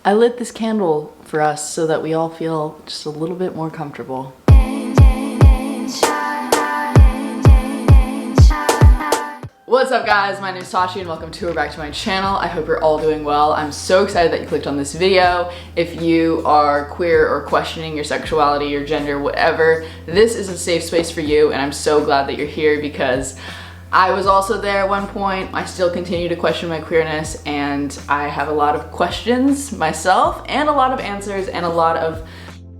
I lit this candle for us so that we all feel just a little bit more comfortable. What's up guys, my name is Tashi and welcome to or back to my channel. I hope you're all doing well. I'm so excited that you clicked on this video. If you are queer or questioning your sexuality, your gender, whatever, this is a safe space for you, and I'm so glad that you're here because I was also there at one point. I still continue to question my queerness, and I have a lot of questions myself and a lot of answers and a lot of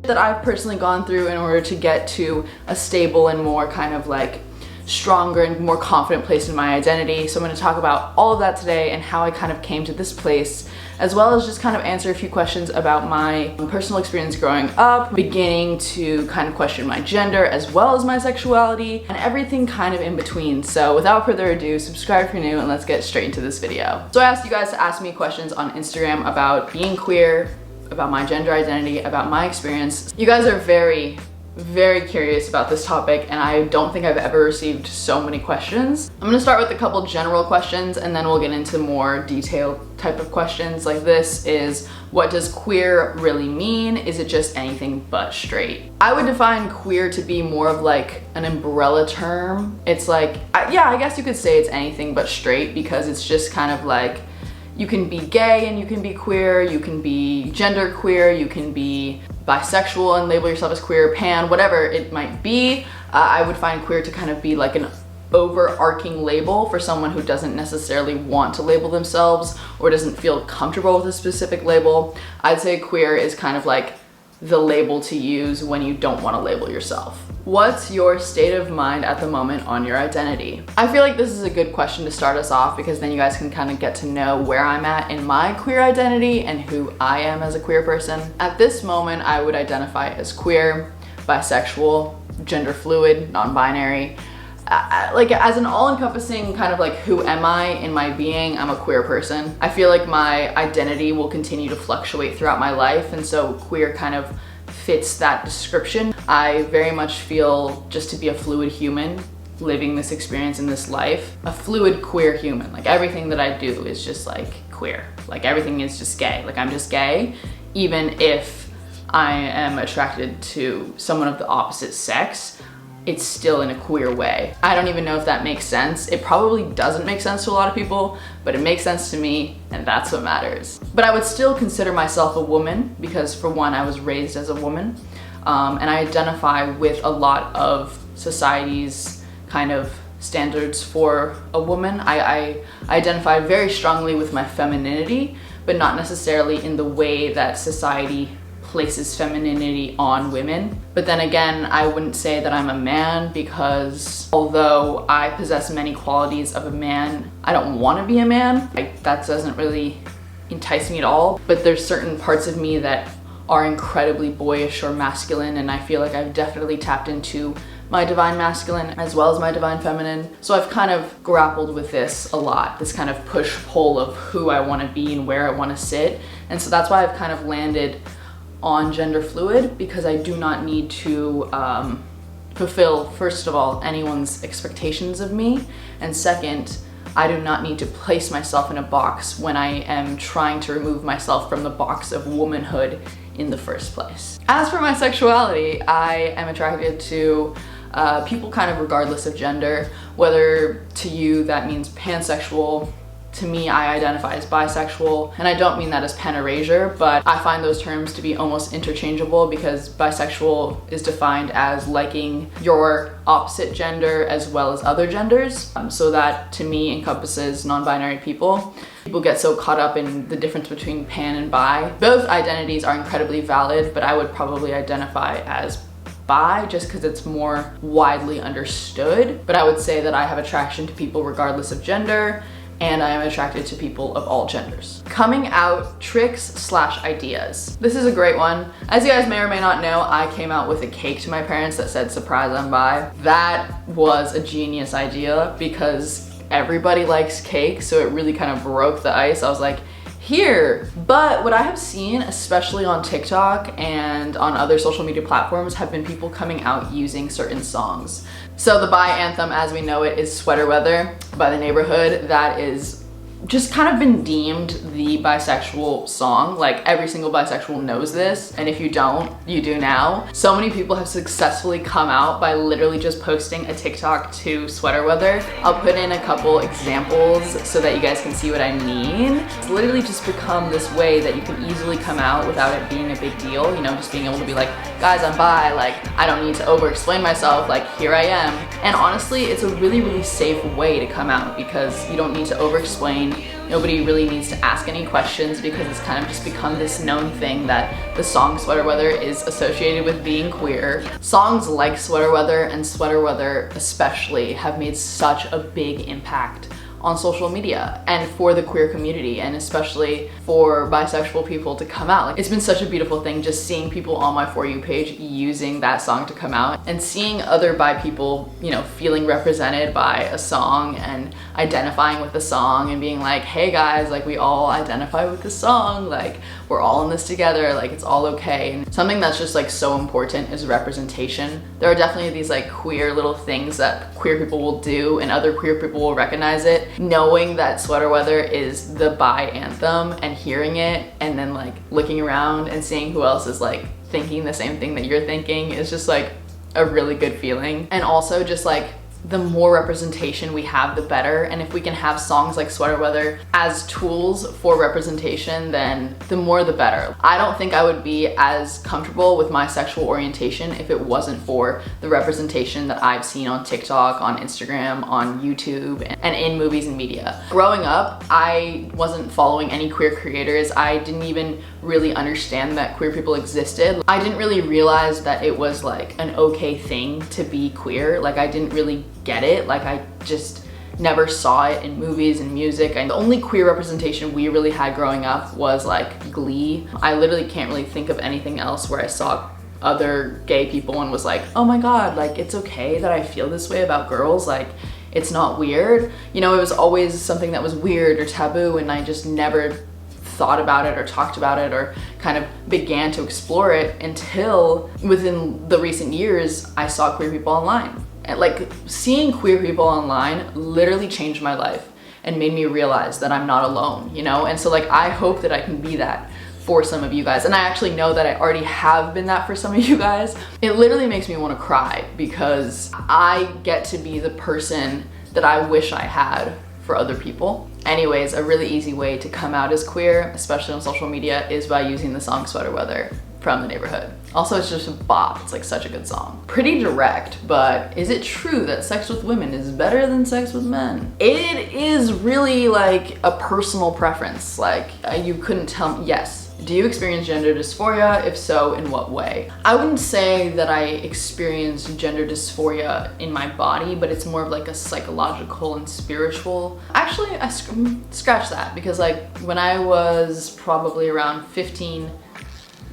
that I've personally gone through in order to get to a stable and more kind of like stronger and more confident place in my identity. So I'm going to talk about all of that today and how I kind of came to this place, as well as just kind of answer a few questions about my personal experience growing up, beginning to kind of question my gender as well as my sexuality, and everything kind of in between. So without further ado, subscribe if you're new and let's get straight into this video. So I asked you guys to ask me questions on Instagram about being queer, about my gender identity, about my experience. You guys are very curious about this topic, and I don't think I've ever received so many questions. I'm gonna start with a couple general questions and then we'll get into more detailed type of questions. Like this is, what does queer really mean? Is it just anything but straight? I would define queer to be more of like an umbrella term. It's like, yeah, I guess you could say it's anything but straight, because it's just kind of like, you can be gay and you can be queer, you can be gender queer, you can be bisexual and label yourself as queer, pan, whatever it might be. I would find queer to kind of be like an overarching label for someone who doesn't necessarily want to label themselves or doesn't feel comfortable with a specific label. I'd say queer is kind of like the label to use when you don't want to label yourself. What's your state of mind at the moment on your identity? I feel like this is a good question to start us off, because then you guys can kind of get to know where I'm at in my queer identity and who I am as a queer person. At this moment, I would identify as queer, bisexual, gender fluid, non-binary. Like as an all-encompassing kind of like who am I in my being, I'm a queer person. I feel like my identity will continue to fluctuate throughout my life, and so queer kind of fits that description. I very much feel just to be a fluid human living this experience in this life. A fluid queer human. Like everything that I do is just like queer. Like everything is just gay. Like I'm just gay, even if I am attracted to someone of the opposite sex. It's still in a queer way. I don't even know if that makes sense. It probably doesn't make sense to a lot of people, but it makes sense to me, and that's what matters. But I would still consider myself a woman, because for one, I was raised as a woman, and I identify with a lot of society's kind of standards for a woman. I identify very strongly with my femininity, but not necessarily in the way that society places femininity on women. But then again, I wouldn't say that I'm a man, because although I possess many qualities of a man, I don't want to be a man. Like that doesn't really entice me at all. But there's certain parts of me that are incredibly boyish or masculine, and I feel like I've definitely tapped into my divine masculine as well as my divine feminine. So I've kind of grappled with this a lot, this kind of push-pull of who I want to be and where I want to sit. And so that's why I've kind of landed on gender fluid, because I do not need to fulfill, first of all, anyone's expectations of me, and second, I do not need to place myself in a box when I am trying to remove myself from the box of womanhood in the first place. As for my sexuality, I am attracted to people kind of regardless of gender. Whether to you that means pansexual, to me, I identify as bisexual, and I don't mean that as pan erasure, but I find those terms to be almost interchangeable, because bisexual is defined as liking your opposite gender as well as other genders. So that to me encompasses non-binary people. People get so caught up in the difference between pan and bi. Both identities are incredibly valid, but I would probably identify as bi just because it's more widely understood. But I would say that I have attraction to people regardless of gender, and I am attracted to people of all genders. Coming out tricks/ideas. This is a great one. As you guys may or may not know, I came out with a cake to my parents that said, "Surprise, I'm bi." That was a genius idea, because everybody likes cake, so it really kind of broke the ice. I was like, here. But what I have seen, especially on TikTok and on other social media platforms, have been people coming out using certain songs. So the bi anthem as we know it is Sweater Weather by The Neighborhood. That is just kind of been deemed the bisexual song. Like every single bisexual knows this, and if you don't, you do now. So many people have successfully come out by literally just posting a TikTok to sweater weather. I'll put in a couple examples so that you guys can see what I mean. It's literally just become this way that you can easily come out without it being a big deal, you know, just being able to be like, guys, I'm bi, like I don't need to over explain myself, like here I am. And honestly, it's a really, really safe way to come out because you don't need to over explain. Nobody really needs to ask any questions because it's kind of just become this known thing that the song Sweater Weather is associated with being queer. Songs like Sweater Weather and Sweater Weather especially have made such a big impact on social media and for the queer community, and especially for bisexual people to come out. Like, it's been such a beautiful thing just seeing people on my For You page using that song to come out and seeing other bi people, you know, feeling represented by a song and identifying with the song and being like, hey guys, like we all identify with the song, like we're all in this together, like it's all okay. And something that's just like so important is representation. There are definitely these like queer little things that queer people will do and other queer people will recognize it. Knowing that Sweater Weather is the bi anthem and hearing it and then like looking around and seeing who else is like thinking the same thing that you're thinking is just like a really good feeling. And also just like the more representation we have, the better. And if we can have songs like Sweater Weather as tools for representation, then the more the better. I don't think I would be as comfortable with my sexual orientation if it wasn't for the representation that I've seen on TikTok, on Instagram, on YouTube, and in movies and media. Growing up, I wasn't following any queer creators. I didn't even really understand that queer people existed. I didn't really realize that it was like an okay thing to be queer. Like I didn't really get it. Like I just never saw it in movies and music. And the only queer representation we really had growing up was like Glee. I literally can't really think of anything else where I saw other gay people and was like, oh my god, like it's okay that I feel this way about girls, like it's not weird. You know, it was always something that was weird or taboo, and I just never thought about it or talked about it or kind of began to explore it until within the recent years I saw queer people online. And like seeing queer people online literally changed my life and made me realize that I'm not alone, you know? And so like I hope that I can be that for some of you guys, and I actually know that I already have been that for some of you guys. It literally makes me want to cry because I get to be the person that I wish I had for other people. Anyways, a really easy way to come out as queer, especially on social media, is by using the song Sweater Weather from The Neighborhood. Also, it's just a bop. It's like such a good song. Pretty direct, but is it true that sex with women is better than sex with men? It is really like a personal preference. Like you couldn't tell me. Yes. Do you experience gender dysphoria? If so, in what way? I wouldn't say that I experience gender dysphoria in my body, but it's more of like a psychological and spiritual. Actually, I scratch that, because like when I was probably around 15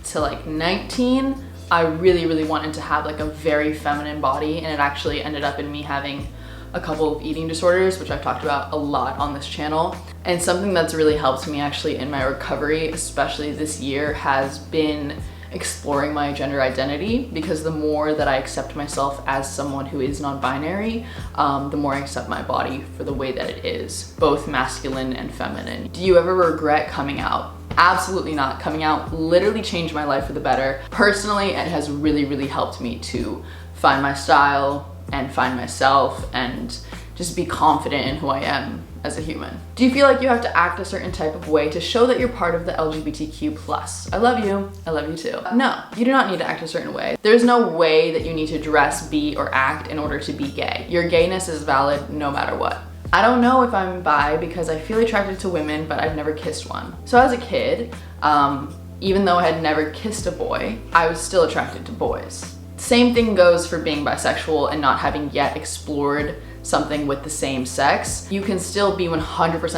to like 19, I really wanted to have like a very feminine body, and it actually ended up in me having a couple of eating disorders, which I've talked about a lot on this channel. And something that's really helped me actually in my recovery, especially this year, has been exploring my gender identity, because the more that I accept myself as someone who is non-binary, the more I accept my body for the way that it is, both masculine and feminine. Do you ever regret coming out? Absolutely not. Coming out literally changed my life for the better. Personally, it has really helped me to find my style and find myself and just be confident in who I am as a human. Do you feel like you have to act a certain type of way to show that you're part of the LGBTQ+? I love you. I love you too. No, you do not need to act a certain way. There's no way that you need to dress, be, or act in order to be gay. Your gayness is valid no matter what. I don't know if I'm bi because I feel attracted to women, but I've never kissed one. So as a kid, even though I had never kissed a boy, I was still attracted to boys. Same thing goes for being bisexual and not having yet explored something with the same sex. You can still be 100%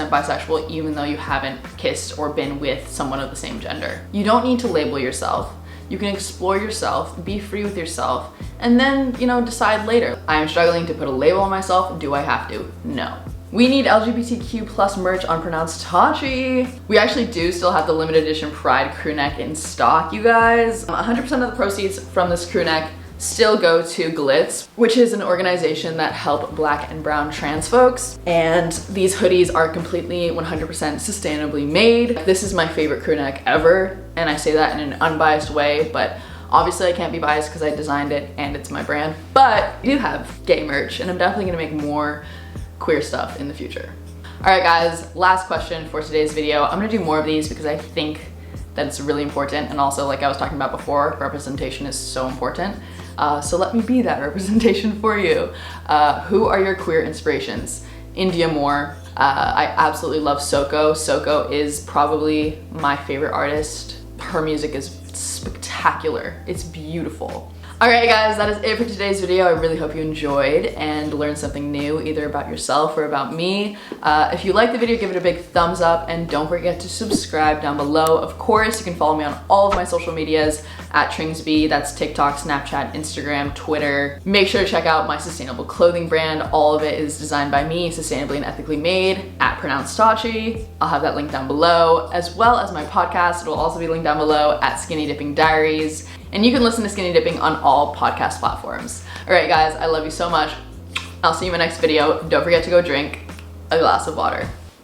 bisexual even though you haven't kissed or been with someone of the same gender. You don't need to label yourself. You can explore yourself, be free with yourself, and then, you know, decide later. I am struggling to put a label on myself. Do I have to? No. We need LGBTQ+ merch on Pronounced Tachi. We actually do still have the limited edition Pride crew neck in stock, you guys. 100% of the proceeds from this crew neck still go to Glitz, which is an organization that help Black and brown trans folks. And these hoodies are completely 100% sustainably made. This is my favorite crew neck ever, and I say that in an unbiased way, but obviously I can't be biased because I designed it and it's my brand. But I do have gay merch, and I'm definitely gonna make more queer stuff in the future. All right guys, last question for today's video. I'm gonna do more of these because I think that it's really important, and also, like I was talking about before, representation is so important. So let me be that representation for you. Who are your queer inspirations? India Moore. I absolutely love Soko. Soko is probably my favorite artist. Her music is spectacular. It's beautiful. All right guys, that is it for today's video. I really hope you enjoyed and learned something new, either about yourself or about me. If you liked the video, give it a big thumbs up, and don't forget to subscribe down below. Of course, you can follow me on all of my social medias at Ringsby. That's TikTok, Snapchat, Instagram, Twitter. Make sure to check out my sustainable clothing brand. All of it is designed by me, sustainably and ethically made, at pronounced Tachi. I'll have that link down below, as well as my podcast. It will also be linked down below at Skinny Dipping Diaries. And you can listen to Skinny Dipping on all podcast platforms. All right guys, I love you so much. I'll see you in my next video. Don't forget to go drink a glass of water.